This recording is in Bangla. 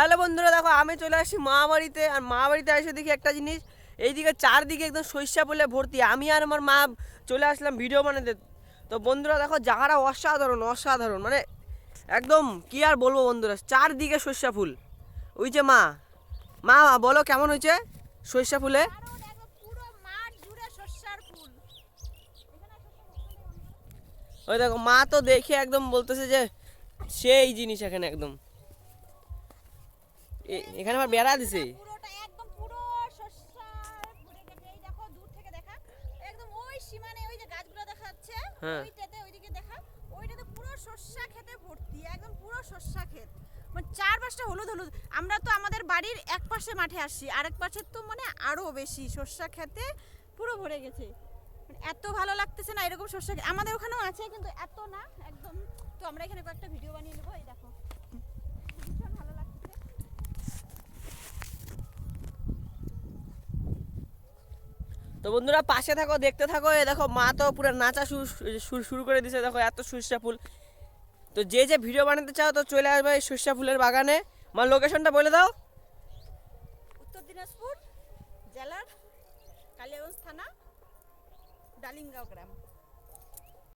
হ্যালো বন্ধুরা, দেখো আমি চলে আসছি মা বাড়িতে। আর মা বাড়িতে এসে দেখি একটা জিনিস, এইদিকে চারদিকে একদম সরিষা ফুলে ভর্তি। আমি আর আমার মা চলে আসলাম ভিডিও বানাতে। তো বন্ধুরা দেখো, জায়গাটা অসাধারণ অসাধারণ, মানে একদম কি আর বলবো বন্ধুরা, চারদিকে সরিষা ফুল। ওই যে মা মা মা, বলো কেমন হয়েছে সরিষা ফুলে? ওই দেখো মা তো দেখে একদম বলতেছে যে সেই জিনিস এখানে একদম এখানে আবার বেড়া দিছে। পুরোটা একদম পুরো শস্য ভরে গেছে। এই দেখো দূর থেকে দেখা একদম ওই সীমানে ওই যে গাছগুলো দেখা যাচ্ছে, হ্যাঁ। ওইটাতে ওইদিকে দেখা, ওইটাতে পুরো শস্য খেতে ভর্তি, একদম পুরো শস্য ক্ষেত। মানে চারপাশটা হলুদ হলুদ। আমরা তো আমাদের বাড়ির এক পাশে মাঠে আসি, আরেক পাশে তো মানে আরো বেশি শস্য খেতে পুরো ভরে গেছে। মানে এত ভালো লাগতেছে না এরকম শস্য। আমাদের ওখানেও আছে কিন্তু এত না একদম। তো আমরা এখানে কয়েকটা ভিডিও বানিয়ে নেবো। এই দেখো ভীষণ ভালো লাগছে। তো বন্ধুরা পাশে থাকো, দেখতে থাকো। এ দেখো মা তো পুরো নাচা শুরু শুরু করে দিছে। দেখো এত সরিষা ফুল। তো যে যে ভিডিও বানাতে চাও তো চলে আসবে এই সরিষা ফুলের বাগানে। মা লোকেশনটা বলে দাও। উত্তর দিনাজপুর জেলার কালিয়াগঞ্জ থানা, ডালিমগাঁও গ্রাম।